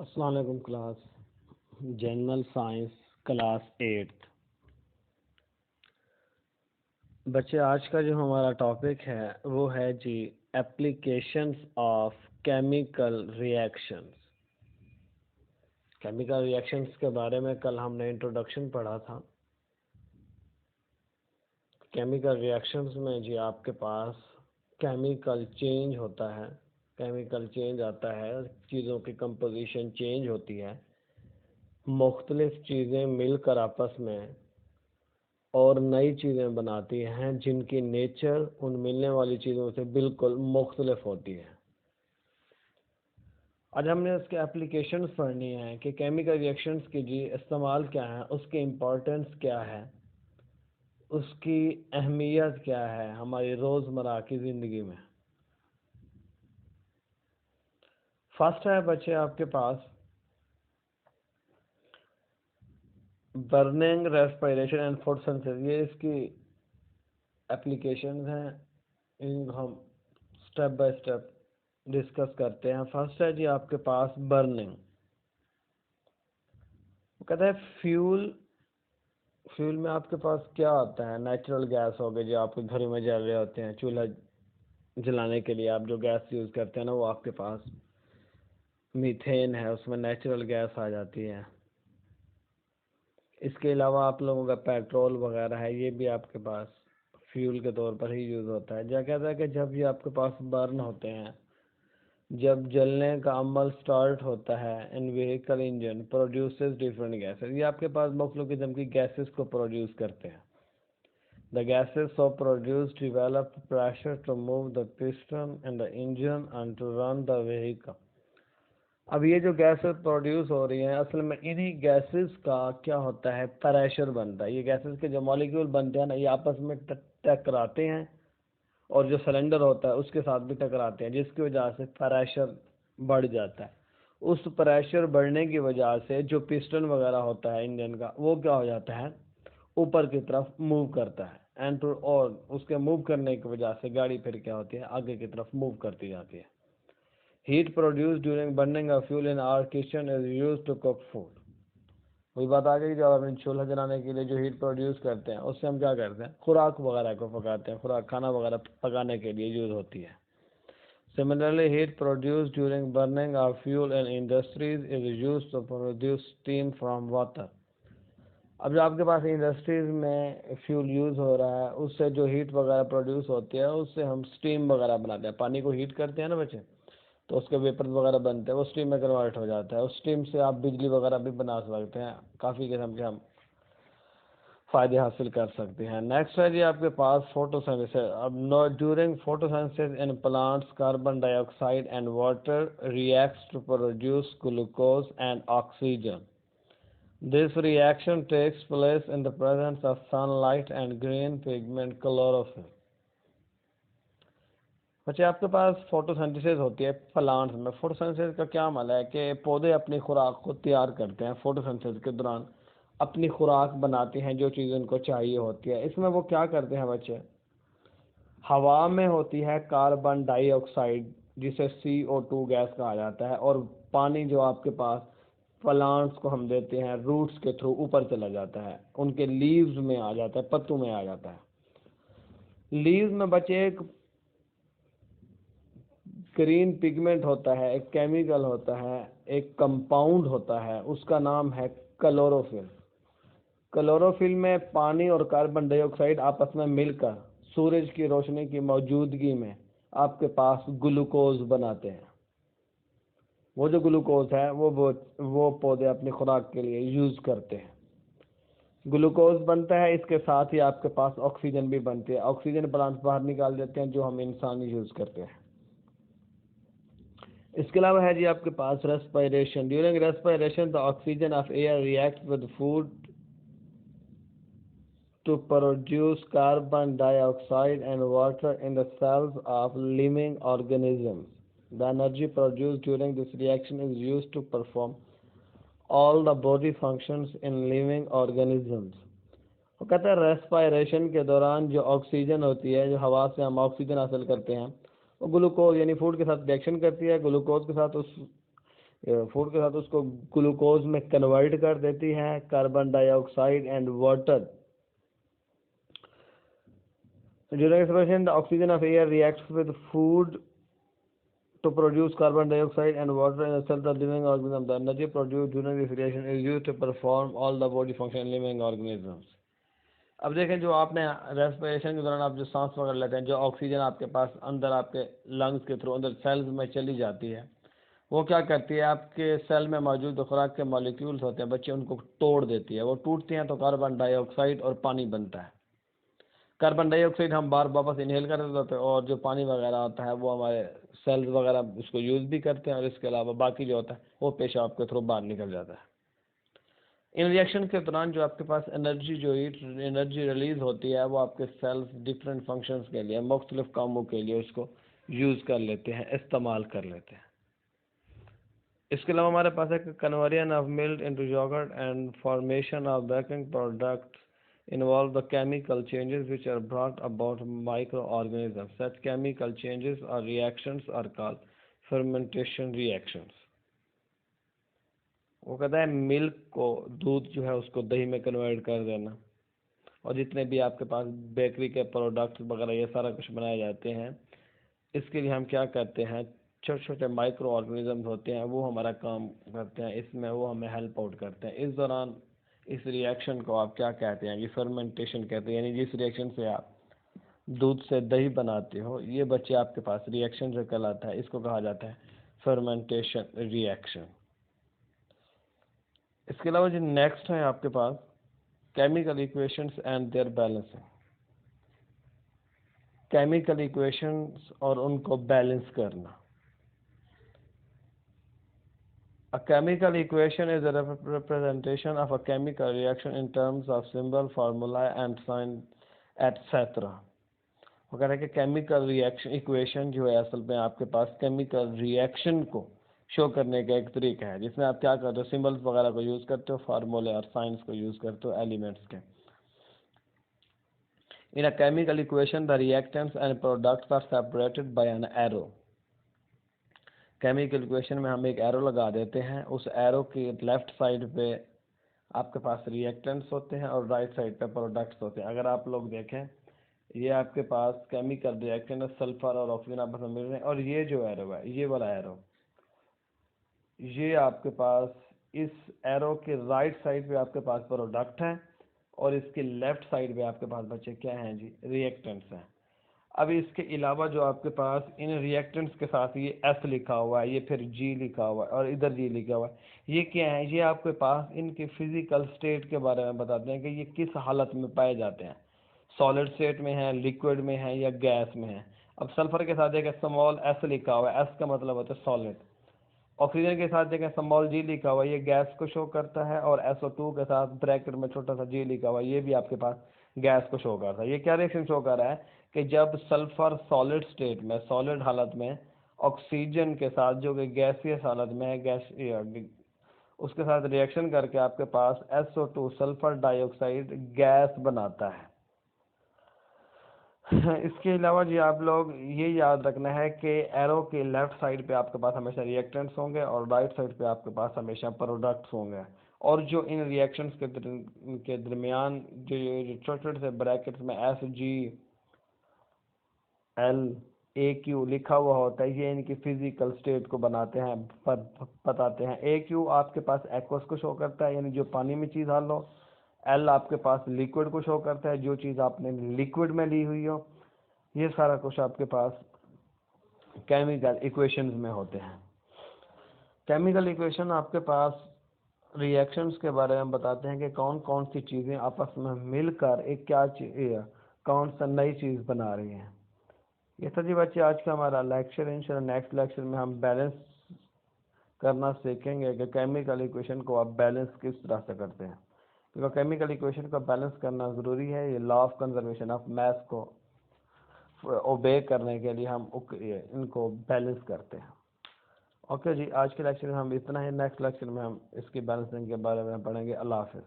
अस्सलाम वालेकुम class. General science class 8। बच्चे, आज का जो हमारा टॉपिक है वो है जी applications of chemical reactions. Chemical reactions के बारे में कल हमने इंट्रोडक्शन पढ़ा था। केमिकल रिएक्शंस में जी आपके पास केमिकल चेंज होता है, केमिकल चेंज आता है, चीज़ों की कंपोजिशन चेंज होती है, मुख्तलिफ चीज़ें मिलकर आपस में और नई चीज़ें बनाती हैं जिनकी नेचर उन मिलने वाली चीज़ों से बिल्कुल मुख्तलिफ होती है। आज हमने उसके एप्लीकेशंस पढ़नी है कि केमिकल रिएक्शंस की जी इस्तेमाल क्या है, उसकी इम्पोर्टेंस क्या है, उसकी अहमियत क्या है हमारी रोज़मर्रा की ज़िंदगी में। फर्स्ट है बच्चे आपके पास बर्निंग, रेस्पिरेशन एंड फोटोसिंथेसिस। ये इसकी एप्लीकेशंस हैं, इन हम स्टेप बाय स्टेप डिस्कस करते हैं। फर्स्ट है जी आपके पास बर्निंग। वो कहता है फ्यूल। फ्यूल में आपके पास क्या आता है? नेचुरल गैस हो गए जो आपके घर में जल रहे होते हैं, चूल्हा जलाने के लिए आप जो गैस यूज़ करते हैं ना, वो आपके पास मीथेन है, उसमें नेचुरल गैस आ जाती है। इसके अलावा आप लोगों का पेट्रोल वगैरह है, ये भी आपके पास फ्यूल के तौर पर ही यूज़ होता है। क्या कहता है कि जब ये आपके पास बर्न होते हैं, जब जलने का अमल स्टार्ट होता है, in vehicle engine produces different gases. ये आपके पास मुख्तलिफ किस्म की गैसेस को प्रोड्यूस करते हैं। The gases so produce develop pressure to move the piston and the engine and to run the vehicle. अब ये जो गैसेस प्रोड्यूस हो रही हैं, असल में इन्हीं गैसेस का क्या होता है, प्रेशर बनता है। ये गैसेस के जो मॉलिक्यूल बनते हैं ना, ये आपस में टकराते हैं और जो सिलेंडर होता है उसके साथ भी टकराते हैं, जिसकी वजह से प्रेशर बढ़ जाता है। उस प्रेशर बढ़ने की वजह से जो पिस्टन वगैरह होता है इंजन का, वो क्या हो जाता है, ऊपर की तरफ मूव करता है। एंड टू, और उसके मूव करने की वजह से गाड़ी फिर क्या होती है, आगे की तरफ मूव करती जाती है। Heat produce during burning of fuel in our kitchen is use to cook food. वही बात आ गई, जब हम चूल्हा जलाने के लिए जो हीट प्रोड्यूस करते हैं, उससे हम क्या करते हैं, खुराक वगैरह को पकाते हैं। खुराक, खाना वगैरह पकाने के लिए यूज़ होती है। Similarly, heat produced during burning of fuel in industries is used to produce steam from water. अब जो आपके पास इंडस्ट्रीज में फ्यूल यूज़ हो रहा है, उससे जो हीट वगैरह प्रोड्यूस होती है, उससे हम स्टीम वगैरह बनाते हैं। पानी को हीट करते हैं ना बच्चे, तो उसके वेपर वगैरह बनते हैं, वो स्टीम में कन्वर्ट हो जाता है। उस स्टीम से आप बिजली वगैरह भी बना सकते हैं। काफ़ी किस्म के हम फ़ायदे हासिल कर सकते हैं। नेक्स्ट है जी आपके पास फोटोसिंथेसिस। अब during photosynthesis in plants carbon dioxide and water reacts to produce glucose and oxygen. This reaction takes place in the presence of sunlight and green pigment chlorophyll. बच्चे, आपके पास फोटोसिंथेसिस होती है प्लांट्स में। फोटोसिंथेसिस का क्या अमल है कि पौधे अपनी खुराक को तैयार करते हैं। फोटोसिंथेसिस के दौरान अपनी खुराक बनाते हैं, जो चीज़ उनको चाहिए होती है। इसमें वो क्या करते हैं बच्चे, हवा में होती है कार्बन डाइऑक्साइड, जिसे CO2 गैस कहा जाता है, और पानी जो आपके पास प्लांट्स को हम देते हैं, रूट्स के थ्रू ऊपर चला जाता है, उनके लीव्स में आ जाता है, पत्तों में आ जाता है। लीव्स में बच्चे एक ग्रीन पिगमेंट होता है, एक केमिकल होता है, एक कंपाउंड होता है, उसका नाम है क्लोरोफिल। क्लोरोफिल में पानी और कार्बन डाइऑक्साइड आपस में मिलकर सूरज की रोशनी की मौजूदगी में आपके पास ग्लूकोज बनाते हैं। वो जो ग्लूकोज है वो पौधे अपनी खुराक के लिए यूज़ करते हैं। ग्लूकोज बनता है, इसके साथ ही आपके पास ऑक्सीजन भी बनती है। ऑक्सीजन प्लांट बाहर निकाल देते हैं, जो हम इंसान यूज़ करते हैं। इसके अलावा है जी आपके पास respiration. During respiration the oxygen of air react with food to produce carbon dioxide and water in the cells of living organisms. The energy produced during this reaction is used to perform all the body functions in living organisms. वो कहता है respiration के दौरान जो oxygen होती है, जो हवा से हम ऑक्सीजन हासिल करते हैं, वो ग्लूकोज यानी फूड के साथ रिएक्शन करती है। ग्लूकोज के साथ उस फूड के साथ उसको ग्लूकोज में कन्वर्ट कर देती है। Carbon dioxide and water during respiration, the oxygen of air reacts with food to produce carbon dioxide and water in the cell of living organism. The energy produced during this reaction is used to perform all the body function in living organisms. अब देखें, जो आपने respiration के दौरान आप जो सांस वगैरह लेते हैं, जो ऑक्सीजन आपके पास अंदर आपके लंग्स के थ्रू अंदर सेल्स में चली जाती है, वो क्या करती है, आपके सेल में मौजूद खुराक के मॉलिक्यूल्स होते हैं बच्चे, उनको तोड़ देती है। वो टूटती हैं तो कार्बन डाइऑक्साइड और पानी बनता है। कार्बन डाइऑक्साइड हम बार वापस इनहेल कर देते हैं, और जो पानी वगैरह आता है वो हमारे सेल्स वगैरह उसको यूज़ भी करते हैं, और इसके अलावा बाकी जो होता है वो पेशाब के थ्रू बाहर निकल जाता है। इन रिएक्शन के दौरान जो आपके पास एनर्जी रिलीज होती है, वो आपके सेल्स डिफरेंट फंक्शंस के लिए, मुख्तलिफ कामों के लिए उसको यूज़ कर लेते हैं, इस्तेमाल कर लेते हैं। इसके अलावा हमारे पास एक conversion of milk into yogurt and formation of baking products involve the chemical changes which are brought about microorganisms. Such chemical changes or reactions are called fermentation reactions. वो कहता है मिल्क को, दूध जो है उसको दही में कन्वर्ट कर देना, और जितने भी आपके पास बेकरी के प्रोडक्ट्स वगैरह ये सारा कुछ बनाए जाते हैं, इसके लिए हम क्या करते हैं, छोटे छोटे माइक्रो ऑर्गेनिजम्स होते हैं, वो हमारा काम करते हैं, इसमें वो हमें हेल्प आउट करते हैं। इस दौरान इस रिएक्शन को आप क्या कहते हैं, ये फर्मेंटेशन कहते हैं। यानी जिस रिएक्शन से आप दूध से दही बनाते हो, ये बच्चे आपके पास रिएक्शन जो कहलाता है, इसको कहा जाता है फर्मेंटेशन रिएक्शन। इसके अलावा जो नेक्स्ट है आपके पास chemical equations and their balancing. Chemical equations और उनको बैलेंस करना। A chemical equation is a representation of a chemical reaction in terms of symbol, formula and sign, etc. वो कह रहे हैं कि केमिकल रिएक्शन इक्वेशन जो है असल में आपके पास केमिकल रिएक्शन को शो करने का एक तरीका है, जिसमें आप क्या करते हो, सिंबल्स वगैरह को यूज़ करते हो, फार्मूले और साइंस को यूज़ करते हो एलिमेंट्स के। In a chemical equation, the reactants and products are separated by an arrow. Chemical equation में हम एक एरो लगा देते हैं, उस एरो के लेफ्ट साइड पे आपके पास रिएक्टेंट्स होते हैं और राइट साइड पे प्रोडक्ट्स होते हैं। अगर आप लोग देखें, ये आपके पास केमिकल रिएक्टेंट सल्फर और ऑक्सीजन आपस में मिल रहे हैं, और ये जो एरो है, ये वाला एरो, ये आपके पास इस एरो के राइट साइड पे आपके पास प्रोडक्ट है, और इसके लेफ्ट साइड पे आपके पास बच्चे क्या हैं जी, रिएक्टेंट्स हैं। अब इसके अलावा जो आपके पास इन रिएक्टेंट्स के साथ ये एस लिखा हुआ है, ये फिर जी लिखा हुआ है, और इधर जी लिखा हुआ है, ये क्या है, ये आपके पास इनके फिजिकल स्टेट के बारे में बताते हैं कि ये किस हालत में पाए जाते हैं, सॉलिड स्टेट में है, लिक्विड में है या गैस में है। अब सल्फर के साथ एक स्मॉल एस लिखा हुआ है, एस का मतलब होता है सॉलिड। ऑक्सीजन के साथ देखें स्मॉल जी लिखा हुआ है, ये गैस को शो करता है, और SO2 के साथ ब्रैकेट में छोटा सा जी लिखा हुआ है, ये भी आपके पास गैस को शो करता है। ये क्या रिएक्शन शो कर रहा है कि जब सल्फर सॉलिड स्टेट में, सॉलिड हालत में ऑक्सीजन के साथ जो कि गैसियस हालत में है, गैस उसके साथ रिएक्शन करके आपके पास SO2 सल्फर डाइऑक्साइड गैस बनाता है। इसके अलावा जी आप लोग ये याद रखना है कि एरो के लेफ्ट साइड पे आपके पास हमेशा रिएक्टेंट्स होंगे, और राइट साइड पे आपके पास हमेशा प्रोडक्ट्स होंगे, और जो इन रिएक्शंस के दरमियान जो छोटे छोटे से ब्रैकेट्स में SGLAQ लिखा हुआ होता है, ये इनकी फिजिकल स्टेट को बनाते हैं, बताते हैं। AQ आपके पास एक्वस को शो करता है, यानी जो पानी में चीज़ हाल हो। L आपके पास लिक्विड को शो करता है, जो चीज़ आपने लिक्विड में ली हुई हो। ये सारा कुछ आपके पास केमिकल इक्वेशंस में होते हैं। केमिकल इक्वेशन आपके पास रिएक्शंस के बारे में बताते हैं कि कौन कौन सी चीज़ें आपस में मिलकर एक क्या चीज़, कौन सा नई चीज़ बना रही हैं। ये था जी बच्चे आज का हमारा लेक्चर। इंशाल्लाह नेक्स्ट लेक्चर में हम बैलेंस करना सीखेंगे कि केमिकल इक्वेशन को आप बैलेंस किस तरह से करते हैं, क्योंकि केमिकल इक्वेशन का बैलेंस करना ज़रूरी है। ये law of conservation of math को ओबे करने के लिए हम इनको बैलेंस करते हैं। ओके जी, आज के लेक्चर में हम इतना ही। नेक्स्ट लेक्चर में हम इसकी बैलेंसिंग के बारे में पढ़ेंगे। अल्लाह हाफ़िज़।